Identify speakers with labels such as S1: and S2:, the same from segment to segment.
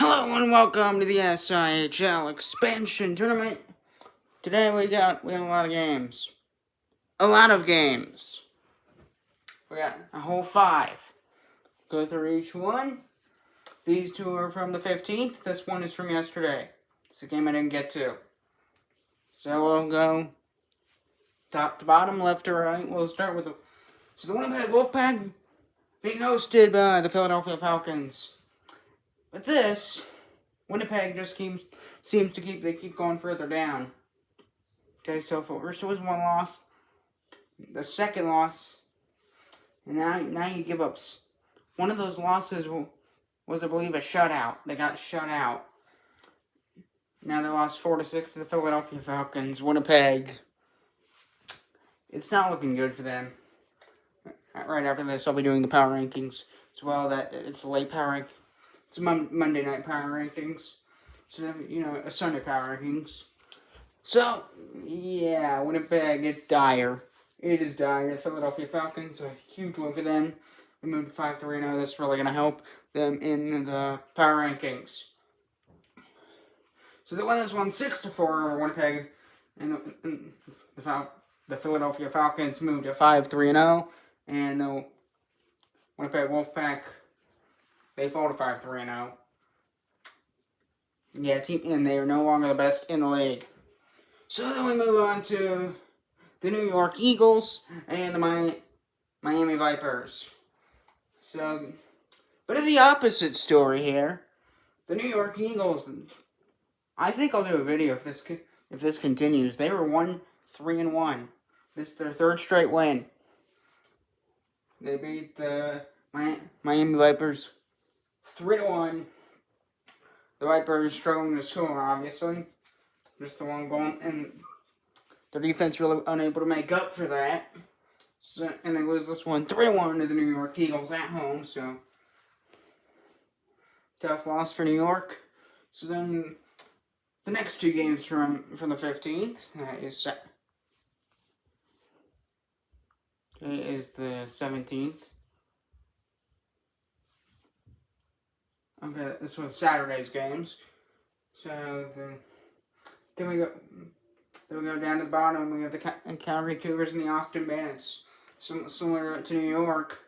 S1: Hello and welcome to the SIHL expansion tournament. Today we got a lot of games. A lot of games. We got a whole 5. Go through each one. These two are from the 15th. This one is from yesterday. It's a game I didn't get to. So we'll go top to bottom, left to right. We'll start with the Winnipeg Wolfpack being hosted by the Philadelphia Falcons. But this, Winnipeg just seems to keep going further down. Okay, so first it was one loss, the second loss, and now you give up. One of those losses was, I believe, a shutout. They got shut out. Now they lost 4-6 to the Philadelphia Falcons. Winnipeg. It's not looking good for them. Right after this, I'll be doing the power rankings as well. That it's a late power rank. It's Monday night power rankings. So, a Sunday power rankings. So, yeah, Winnipeg, it's dire. It is dire. The Philadelphia Falcons, a huge win for them. We moved to 5-3-0. That's really going to help them in the power rankings. So, the Winners won 6-4 over Winnipeg. And the Philadelphia Falcons moved to 5-3-0. And the Winnipeg Wolfpack, they fall to 5-3-0. Yeah, and they are no longer the best in the league. So then we move on to the New York Eagles and the Miami Vipers. So, but it's the opposite story here. The New York Eagles, I think I'll do a video if this continues. They were 1-3-1. This is their third straight win. They beat the Miami Vipers 3-1. The Vipers struggling to score, obviously. Just the one goal, and their defense really unable to make up for that. So, and they lose this one 3-1 to the New York Eagles at home. So tough loss for New York. So then the next two games from the 15th is the 17th. Okay, this was Saturday's games. So then we go down to the bottom. We have the Calgary Cougars and the Austin Bandits. Similar to New York,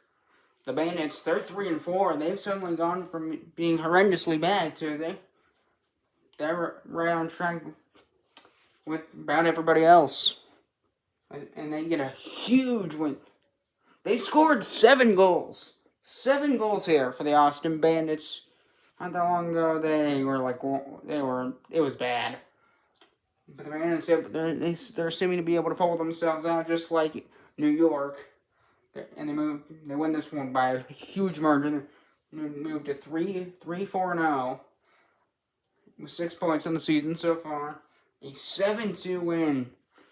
S1: the Bandits, they're 3-4. They've suddenly gone from being horrendously bad to they're right on track with about everybody else, and they get a huge win. They scored 7 goals. 7 goals here for the Austin Bandits. Not that long ago, it was bad. But the Bandits, they're seeming to be able to pull themselves out just like New York. And they win this one by a huge margin. They moved to 3-4-0 with 6 points in the season so far. A 7-2 win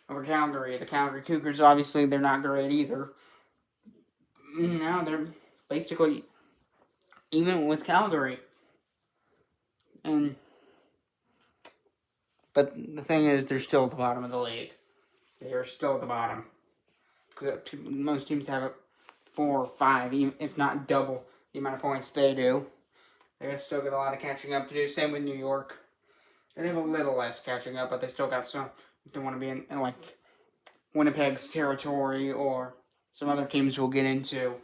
S1: over Calgary. The Calgary Cougars, obviously, they're not great either. Now they're basically even with Calgary. But the thing is, they're still at the bottom of the league. They are still at the bottom. Because most teams have 4 or 5, if not double the amount of points they do. They still got a lot of catching up to do. Same with New York. They have a little less catching up, but they still got some. If they want to be in like Winnipeg's territory or some other teams we'll get into.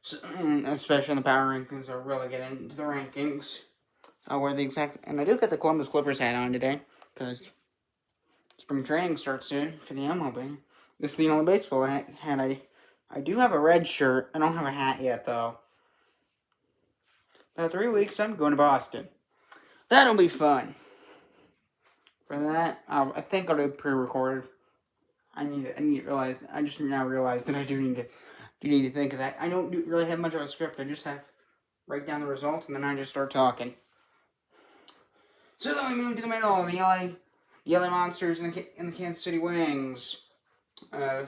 S1: So, especially in the power rankings, or really get into the rankings. I'll wear the exact, and I do get the Columbus Clippers hat on today, because spring training starts soon for the MLB. This is the only baseball hat I do have a red shirt. I don't have a hat yet, though. About 3 weeks, I'm going to Boston. That'll be fun. For that, I think I'll do pre-recorded. I just now realized that I do need to think of that. I don't really have much of a script. I just have write down the results, and then I just start talking. So then we move to the middle, the LA Monsters and the Kansas City Wings. Then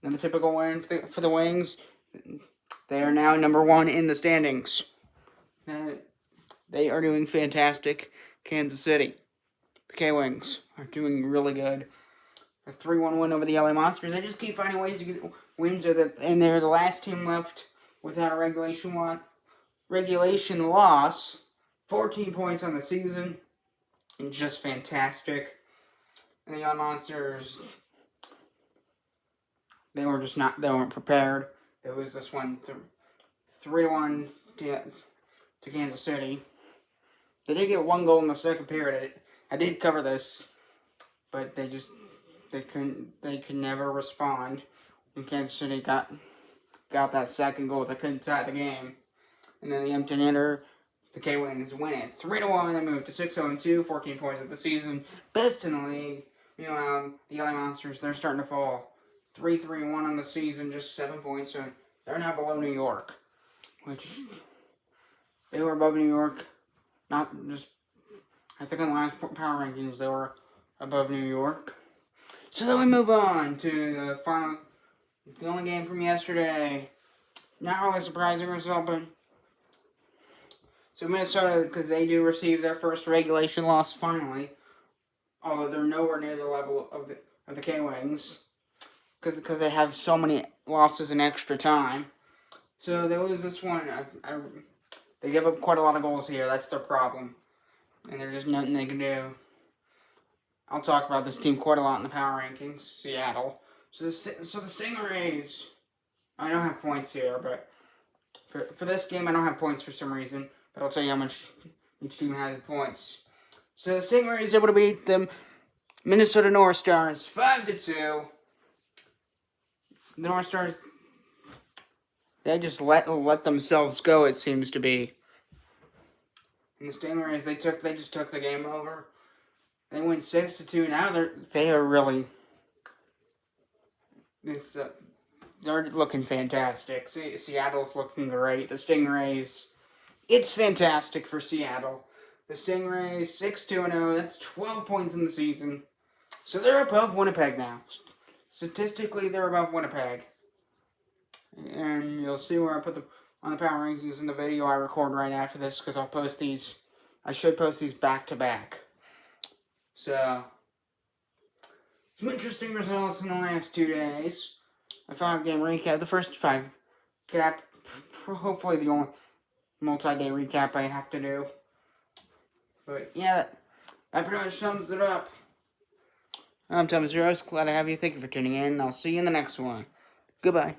S1: the typical win for the Wings. They are now number 1 in the standings. They are doing fantastic. Kansas City, the K-Wings, are doing really good. A 3-1 win over the LA Monsters. They just keep finding ways to get wins, and they're the last team left without a regulation regulation loss, 14 points on the season, and just fantastic. And the Young Monsters, they weren't prepared. They lose this one 3-1 to Kansas City. They did get one goal in the second period. I did cover this, but they could never respond. And Kansas City got that second goal. They couldn't tie the game. And then the empty netter, the K-Wings win it 3-1. They moved to 6-2, 14 points of the season, best in the league. Meanwhile, the LA Monsters, they're starting to fall. 3-1 on the season, just 7 points. So they're now below New York, which they were above New York. Not just, I think in the last power rankings they were above New York. So then we move on to the only game from yesterday. Not really a surprising result, but so Minnesota, because they do receive their first regulation loss finally, although they're nowhere near the level of the K-Wings, because they have so many losses in extra time. So they lose this one. They give up quite a lot of goals here. That's their problem, and there's just nothing they can do. I'll talk about this team quite a lot in the power rankings. Seattle. So the Stingrays. I don't have points here, but for this game I don't have points for some reason. But I'll tell you how much each team has points. So the Stingrays able to beat the Minnesota North Stars 5-2. The North Stars, they just let themselves go, it seems to be. And the Stingrays, they just took the game over. They went 6-2. Now they are really they're looking fantastic. Seattle's looking great. The Stingrays, it's fantastic for Seattle. The Stingrays 6-2-0. That's 12 points in the season. So they're above Winnipeg now. Statistically, they're above Winnipeg. And you'll see where I put them on the power rankings in the video I record right after this, because I'll post these. I should post these back to back. So, some interesting results in the last 2 days. A 5-game recap. The first 5. Hopefully the only multi-day recap I have to do. But yeah, that pretty much sums it up. I'm Thomas Rose. Glad to have you. Thank you for tuning in. I'll see you in the next one. Goodbye.